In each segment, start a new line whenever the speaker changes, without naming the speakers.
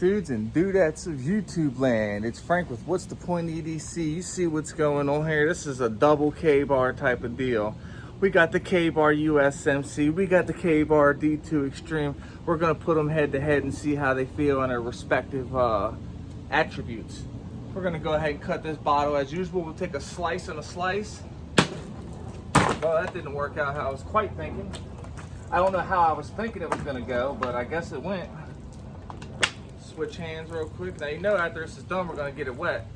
Dudes and dudettes of YouTube land, it's Frank with What's the Point EDC. You see what's going on here. This is a double K-bar type of deal. We got the K-bar U.S.M.C. We got the K-bar D2 Extreme. We're going to put them head to head and see how they feel on their respective attributes. We're going to go ahead and cut this bottle as usual. We'll take a slice and a slice. Well, that didn't work out how I was quite thinking. I don't know how I was thinking it was going to go, but I guess it went. Switch hands real quick. Now you know after this is done, we're gonna get it wet.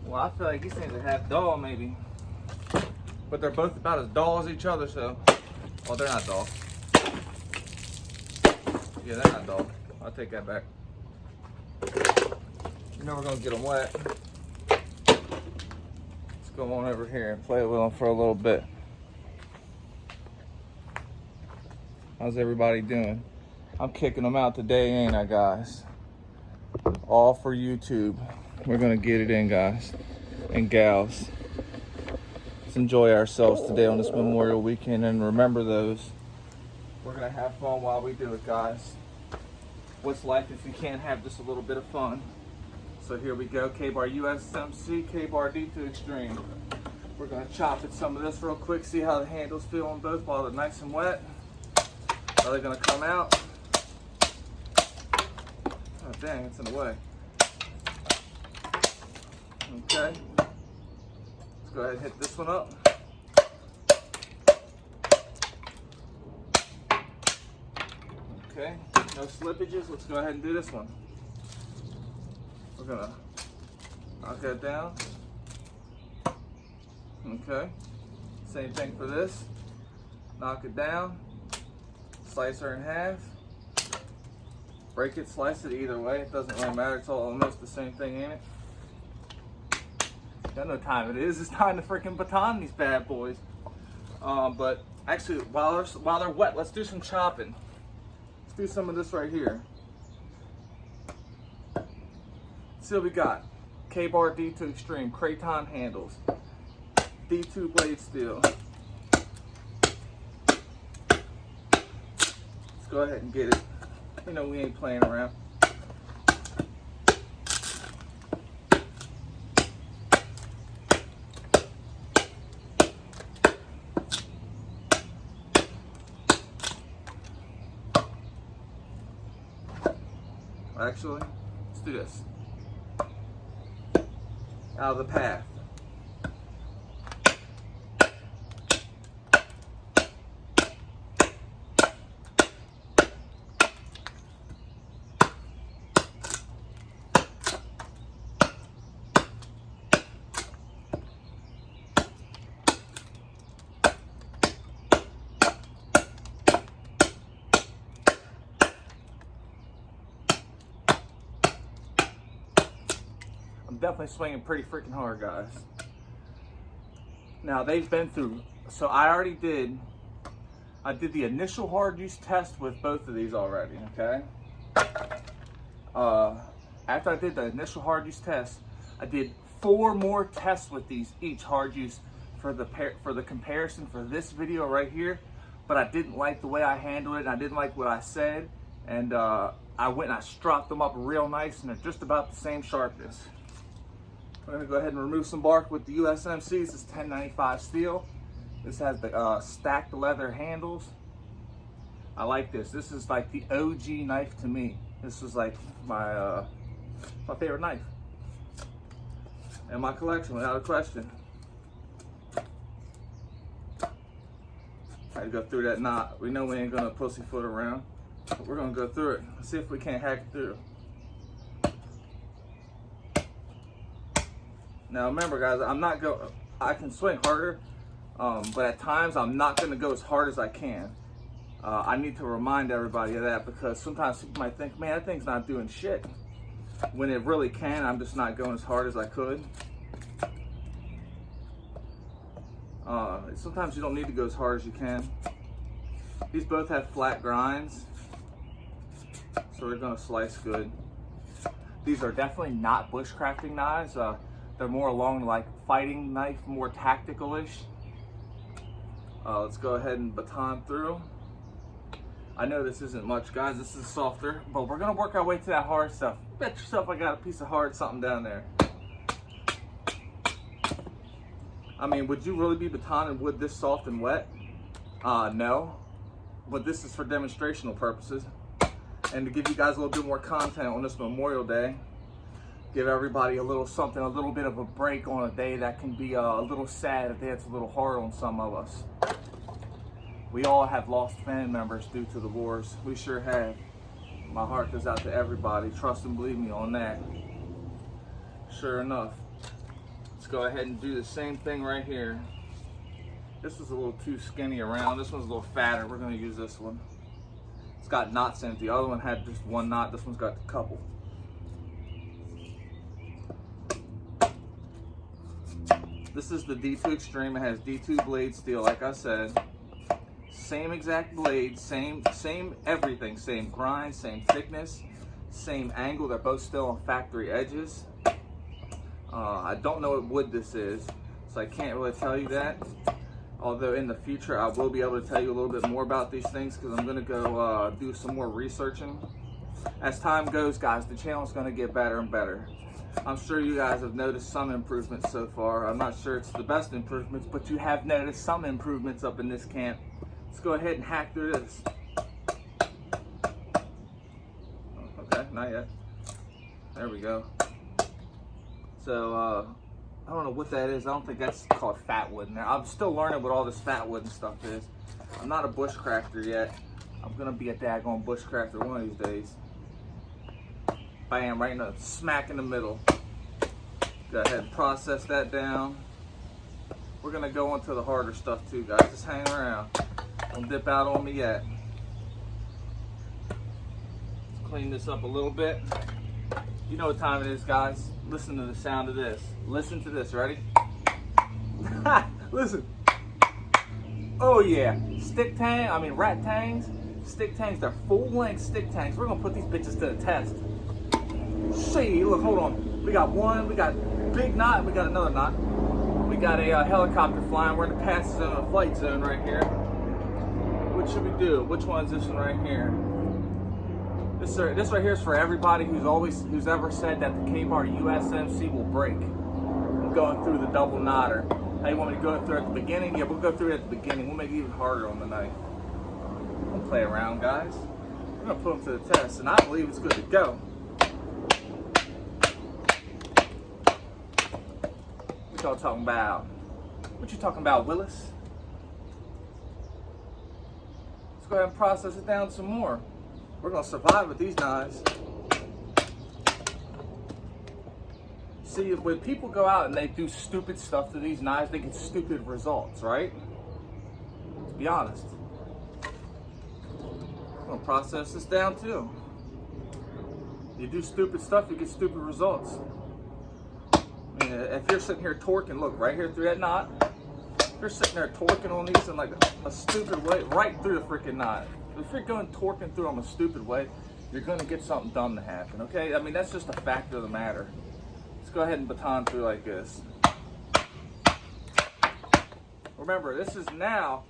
Well, I feel like these things are half dull maybe, but they're both about as dull as each other. So, well, they're not dull. Yeah, they're not dull. I'll take that back. You know we're gonna get them wet. Let's go on over here and play with them for a little bit. How's everybody doing? I'm kicking them out today, ain't I, guys? All for YouTube. We're gonna get it in, guys and gals. Let's enjoy ourselves today on this Memorial Weekend and remember those. We're gonna have fun while we do it, guys. What's life if you can't have just a little bit of fun? So here we go, K-bar U.S.M.C, K-bar D2 Extreme. We're gonna chop at some of this real quick, see how the handles feel on both while they're nice and wet. Are they gonna come out? Oh dang, it's in the way. Okay. Let's go ahead and hit this one up. Okay, no slippages. Let's go ahead and do this one. We're gonna knock that down. Okay. Same thing for this. Knock it down. Slice her in half. Break it, slice it, either way, it doesn't really matter. It's all almost the same thing, ain't it? I know what time it is. It's time to freaking baton these bad boys. But actually, while they're wet, let's do some chopping. Let's do some of this right here. See what we got. K-bar D2 Extreme, Craton handles, D2 blade steel. Let's go ahead and get it. You know we ain't playing around. Actually, let's do this. Out of the path. I'm definitely swinging pretty freaking hard, guys. Now they've been through, so I did the initial hard use test with both of these already, okay? After I did the initial hard use test, I did 4 more tests with these each hard use for the comparison for this video right here, but I didn't like the way I handled it and I didn't like what I said, and I went and I stropped them up real nice and they're just about the same sharpness. We're gonna go ahead and remove some bark with the U.S.M.C. This is 1095 steel. This has the stacked leather handles. I like this. This is like the OG knife to me. This is like my favorite knife in my collection, without a question. Had to go through that knot. We know we ain't gonna pussyfoot around, but we're gonna go through it. Let's see if we can't hack it through. Now remember, guys, I can swing harder, but at times I'm not going to go as hard as I can. I need to remind everybody of that because sometimes people might think, man, that thing's not doing shit. When it really can, I'm just not going as hard as I could. Sometimes you don't need to go as hard as you can. These both have flat grinds, so they're going to slice good. These are definitely not bushcrafting knives. They're more along like fighting knife, more tactical-ish. Let's go ahead and baton through. I know this isn't much, guys. This is softer, but we're gonna work our way to that hard stuff. Bet yourself I got a piece of hard something down there. I mean, would you really be batoning wood this soft and wet? No, but this is for demonstrational purposes and to give you guys a little bit more content on this Memorial Day. Give everybody a little something, a little bit of a break on a day that can be a little sad, a day that's a little hard on some of us. We all have lost family members due to the wars. We sure have. My heart goes out to everybody. Trust and believe me on that. Sure enough. Let's go ahead and do the same thing right here. This was a little too skinny around. This one's a little fatter. We're going to use this one. It's got knots in it. The other one had just one knot. This one's got a couple. This is the D2 Extreme. It has D2 blade steel, like I said. Same exact blade, same everything. Same grind, same thickness, same angle. They're both still on factory edges. I don't know what wood this is, so I can't really tell you that. Although in the future, I will be able to tell you a little bit more about these things because I'm going to go do some more researching. As time goes, guys, the channel is going to get better and better. I'm sure you guys have noticed some improvements so far. I'm not sure it's the best improvements, but you have noticed some improvements up in this camp. Let's go ahead and hack through this. Okay, not yet. There we go. So, I don't know what that is. I don't think that's called fat wood in there. I'm still learning what all this fat wood and stuff is. I'm not a bushcrafter yet. I'm gonna be a daggone bushcrafter one of these days. Bam, right in the smack in the middle. Go ahead and process that down. We're gonna go into the harder stuff too, guys. Just hang around. Don't dip out on me yet. Let's clean this up a little bit. You know what time it is, guys. Listen to the sound of this. Listen to this, ready? Listen. Oh yeah, rat tangs, stick tangs, they're full-length stick tangs. We're gonna put these bitches to the test. See, look, hold on. We got one, we got big knot, we got another knot. We got a helicopter flying. We're in the pass zone, a flight zone right here. What should we do? Which one is this one right here? This right here is for everybody who's ever said that the Kabar U.S.M.C will break. I'm going through the double knotter. How you want me to go through at the beginning? Yeah, we'll go through it at the beginning. We'll make it even harder on the knife. Don't play around, guys. We're gonna put them to the test, and I believe it's good to go. What y'all talking about? What you talking about, Willis? Let's go ahead and process it down some more. We're gonna survive with these knives. See, when people go out and they do stupid stuff to these knives, they get stupid results, right? Let's be honest. I'm gonna process this down too. You do stupid stuff, you get stupid results. I mean, if you're sitting here torquing, look, right here through that knot, you're sitting there torquing on these in like a stupid way, right through the freaking knot. If you're going torquing through them a stupid way, you're going to get something dumb to happen, okay? I mean, that's just a fact of the matter. Let's go ahead and baton through like this. Remember, this is now,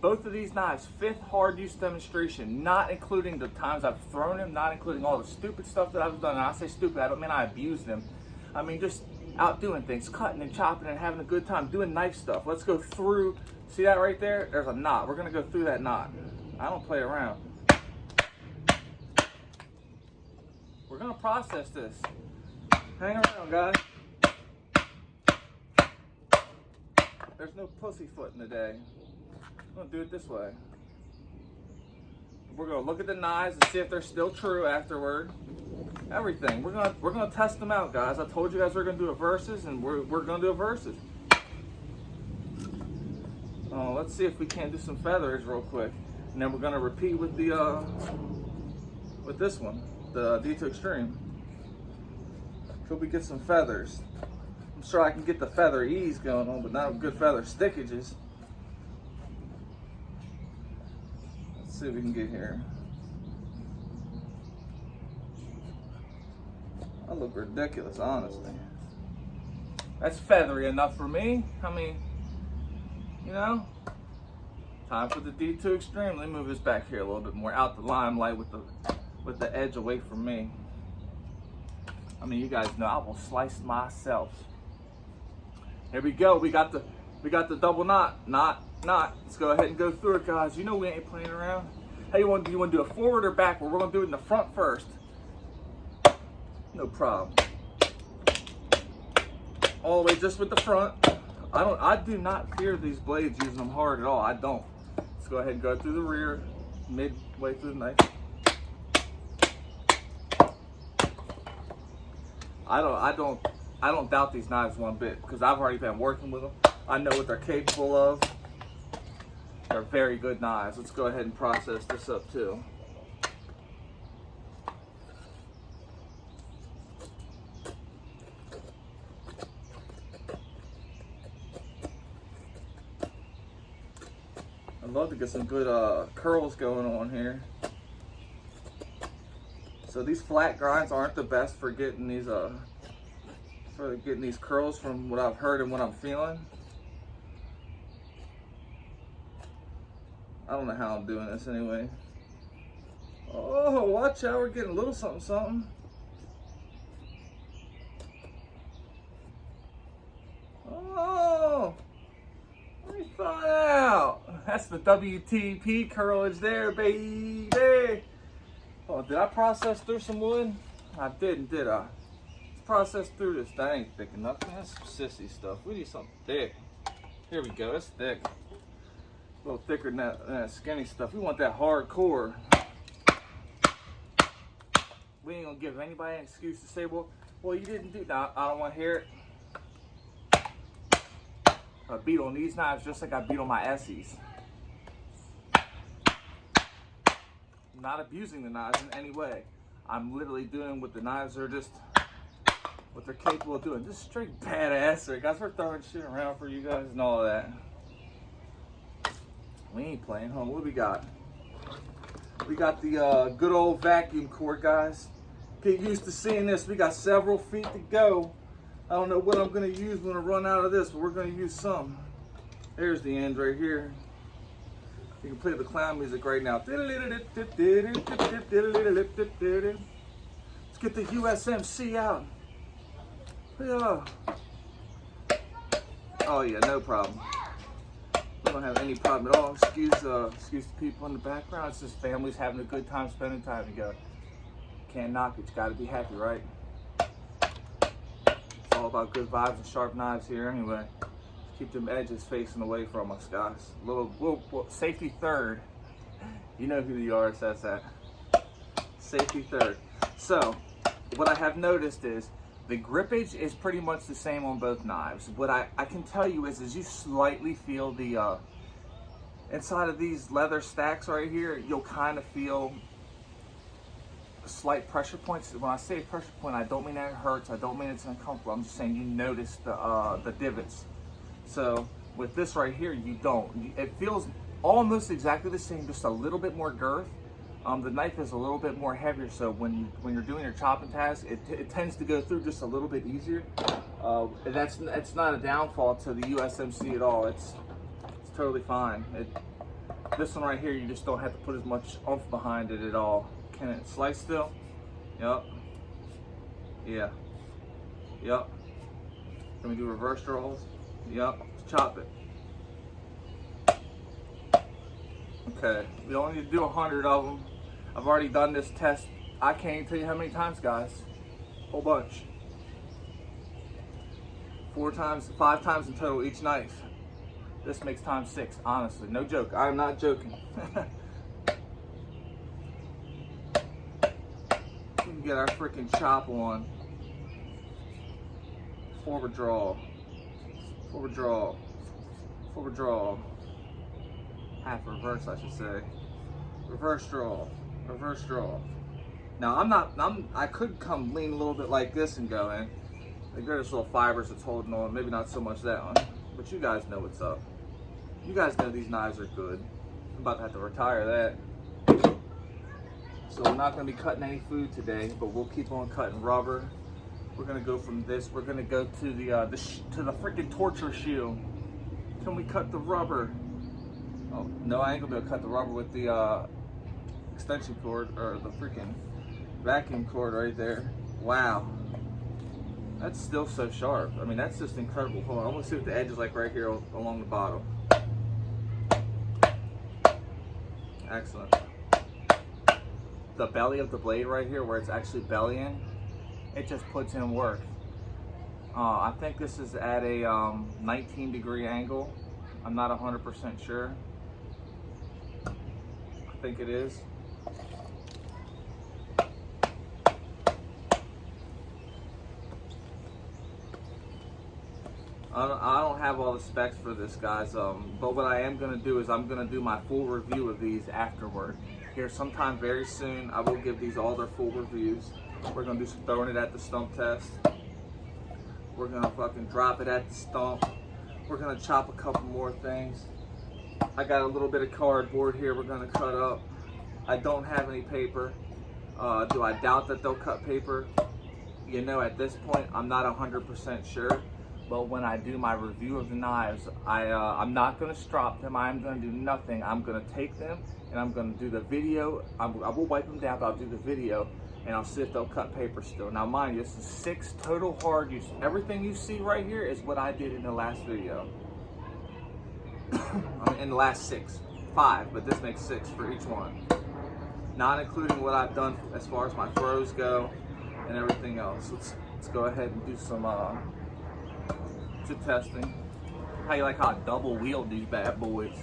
both of these knives, 5th hard use demonstration, not including the times I've thrown them, not including all the stupid stuff that I've done. And I say stupid, I don't mean I abuse them. I mean, just out doing things, cutting and chopping and having a good time, doing knife stuff. Let's go through, see that right there? There's a knot. We're gonna go through that knot. I don't play around. We're gonna process this. Hang around, guys. There's no pussyfooting today. I'm gonna do it this way. We're gonna look at the knives and see if they're still true afterward. Everything. We're gonna test them out, guys. I told you guys we're gonna do a versus, and we're gonna do a versus. Let's see if we can't do some feathers real quick, and then we're gonna repeat with the with this one, the D2 Extreme. Could we get some feathers? I'm sure I can get the feather ease going on, but not good feather stickages. Let's see if we can get here. I look ridiculous, honestly. That's feathery enough for me. I mean, you know, Time for the D2 Extreme. Let me move this back here a little bit more, out the limelight with the edge away from me. I mean, you guys know I will slice myself. Here we go. We got the double knot. Let's go ahead and go through it, guys. You know we ain't playing around. Hey, do you want to do it forward or backward? We're gonna do it in the front first. No problem. All the way just with the front. I do not fear these blades using them hard at all. I don't. Let's go ahead and go through the rear, midway through the knife. I don't doubt these knives one bit, because I've already been working with them. I know what they're capable of. They're very good knives. Let's go ahead and process this up too. I'd love to get some good curls going on here. So these flat grinds aren't the best for getting these curls, from what I've heard and what I'm feeling. I don't know how I'm doing this anyway. Oh, watch out, we're getting a little something something. Oh, let me find out. That's the WTP curlage there, baby. Oh, did I process through some wood? I didn't, did I? Let's process through this. That ain't thick enough. That's some sissy stuff. We need something thick. Here we go. That's thick. A little thicker than that skinny stuff. We want that hardcore. We ain't gonna give anybody an excuse to say, well, you didn't do that. I don't want to hear it. I beat on these knives just like I beat on my Essies. I'm not abusing the knives in any way. I'm literally doing what the knives are what they're capable of doing. Just straight badassery. Guys, we're throwing shit around for you guys and all of that. We ain't playing, huh? What do we got? We got the good old vacuum cord, guys. Get used to seeing this. We got several feet to go. I don't know what I'm gonna use when I run out of this, but we're gonna use some. There's the end right here. You can play the clown music right now. Let's get the U.S.M.C out. Yeah. Oh yeah, no problem. We don't have any problem at all. Excuse the people in the background. It's just families having a good time spending time together. Can't knock it. You gotta be happy, right? It's all about good vibes and sharp knives here anyway. Keep them edges facing away from us, guys. Little safety third. You know who the R says that. Safety third. So, what I have noticed is the grippage is pretty much the same on both knives. What I can tell you is you slightly feel the inside of these leather stacks right here, you'll kind of feel slight pressure points. When I say pressure point, I don't mean that it hurts. I don't mean it's uncomfortable. I'm just saying you notice the divots. So with this right here, you don't. It feels almost exactly the same, just a little bit more girth. The knife is a little bit more heavier, so when you're doing your chopping task, it tends to go through just a little bit easier. It's not a downfall to the U.S.M.C at all. It's totally fine. This one right here, you just don't have to put as much oomph behind it at all. Can it slice still? Yup. Yeah. Yup. Can we do reverse draws? Yup. Let's chop it. Okay. We only need to do 100 of them. I've already done this test. I can't even tell you how many times, guys. Whole bunch. 4 times, 5 times in total each knife. This makes times 6, honestly. No joke. I'm not joking. We can get our freaking chop on. Forward draw. Forward draw. Forward draw. Half reverse, I should say. Reverse draw. Reverse draw. Now I could come lean a little bit like this and go in. Like there's little fibers that's holding on. Maybe not so much that one. But you guys know what's up. You guys know these knives are good. I'm about to have to retire that. So we're not going to be cutting any food today, but we'll keep on cutting rubber. We're going to go from this. We're going to go to the freaking torture shoe. Can we cut the rubber? Oh, no, I ain't gonna be able to cut the rubber with the extension cord or the freaking vacuum cord right there. Wow. That's still so sharp. I mean, that's just incredible. Hold on, I'm gonna see what the edge is like right here along the bottom. Excellent. The belly of the blade right here, where it's actually bellying, it just puts in work. I think this is at a 19-degree angle. I'm not 100% sure. I think it is. I don't have all the specs for this, guys, but what I am going to do is I'm going to do my full review of these afterward. Here sometime very soon, I will give these all their full reviews. We're going to do some throwing it at the stump test. We're going to fucking drop it at the stump. We're going to chop a couple more things. I got a little bit of cardboard here we're going to cut up. I don't have any paper. Do I doubt that they'll cut paper? You know, at this point, I'm not 100% sure. But when I do my review of the knives, I'm not going to strop them. I'm going to do nothing. I'm going to take them and I'm going to do the video. I will wipe them down, but I'll do the video and I'll see if they'll cut paper still. Now mind you, this is 6 total hard use. Everything you see right here is what I did in the last video. I mean, in the last 6. 5, but this makes 6 for each one. Not including what I've done as far as my throws go and everything else. Let's go ahead and do some to testing. How you like how I double wheeled these bad boys?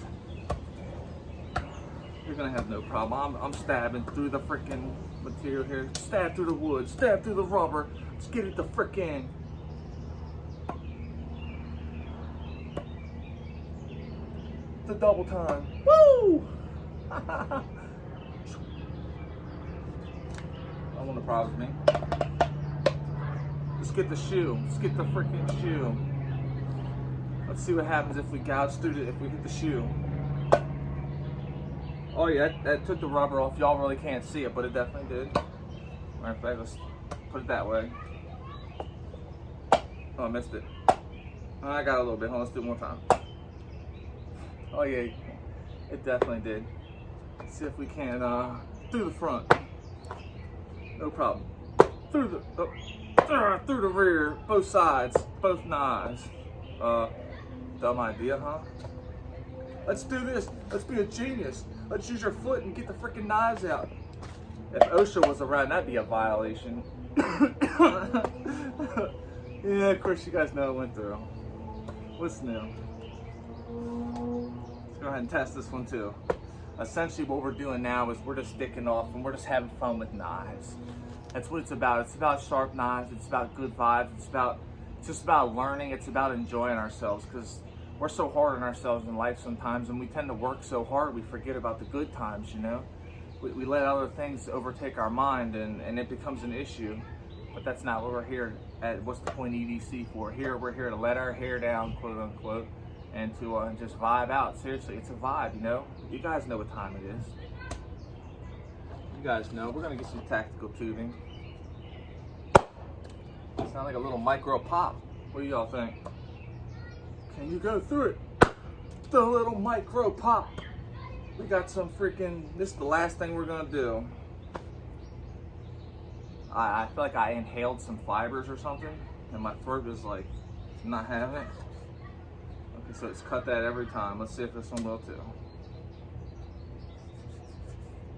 You're gonna have no problem. I'm stabbing through the freaking material here. Stab through the wood, stab through the rubber. Let's get it the frickin'. The double time. Woo! I want to problem me. Let's get the shoe. Let's get the freaking shoe. Let's see what happens if we gouge through it, if we hit the shoe. Oh yeah, that took the rubber off. Y'all really can't see it, but it definitely did. Matter of fact, let's put it that way. Oh, I missed it. Oh, I got a little bit. Hold on, let's do it one more time. Oh yeah, it definitely did. Let's see if we can, through the front. No problem. Through the rear, both sides, both knives. Dumb idea, huh? Let's do this. Let's be a genius. Let's use your foot and get the freaking knives out. If OSHA was around, that'd be a violation. Yeah, of course you guys know what I went through. What's new? Let's go ahead and test this one too. Essentially what we're doing now is we're just sticking off and we're just having fun with knives. That's what it's about. It's about sharp knives. It's about good vibes. It's just about learning. It's about enjoying ourselves, because we're so hard on ourselves in life sometimes, and we tend to work so hard we forget about the good times, you know? We let other things overtake our mind and it becomes an issue. But that's not what we're here at. What's the point EDC for? We're here to let our hair down, quote unquote, and to just vibe out. Seriously, it's a vibe, you know? You guys know what time it is. You guys know. We're gonna get some tactical tubing. Sound like a little micro pop. What do y'all think? Can you go through it? The little micro pop. We got some freaking, this is the last thing we're gonna do. I feel like I inhaled some fibers or something, and my throat is like not having it. Okay, so it's cut that every time. Let's see if this one will too.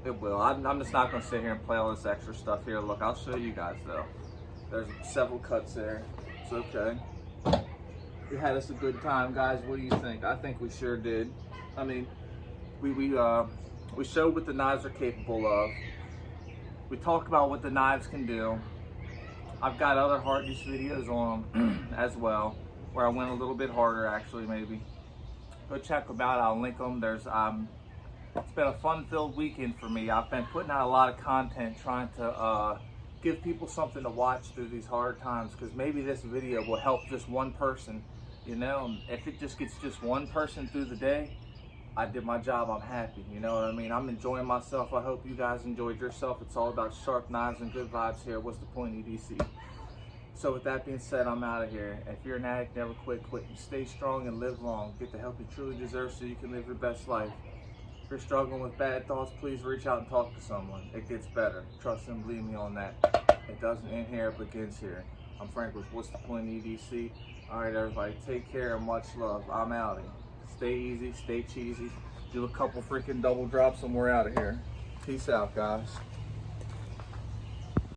It will. I'm just not gonna sit here and play all this extra stuff here. Look, I'll show you guys though. There's several cuts there. It's okay. We had us a good time, guys. What do you think? I think we sure did. I mean, we showed what the knives are capable of. We talked about what the knives can do. I've got other hard use videos on them as well, where I went a little bit harder actually, maybe. Go check them out. I'll link them. There's it's been a fun-filled weekend for me. I've been putting out a lot of content, trying to give people something to watch through these hard times, because maybe this video will help just one person, you know. If it just gets just one person through the day, I did my job. I'm happy, you know what I mean? I'm enjoying myself. I hope you guys enjoyed yourself. It's all about sharp knives and good vibes here. What's the point, EDC? So with that being said, I'm out of here. If you're an addict, never quit. Stay strong and live long. Get the help you truly deserve so you can live your best life. If you're struggling with bad thoughts, please reach out and talk to someone. It gets better. Trust and believe me on that. It doesn't end here, it begins here. I'm Frank with What's the Point EDC. All right, everybody, take care and much love. I'm out of here. Stay easy, stay cheesy. Do a couple freaking double drops and we're out of here. Peace out, guys.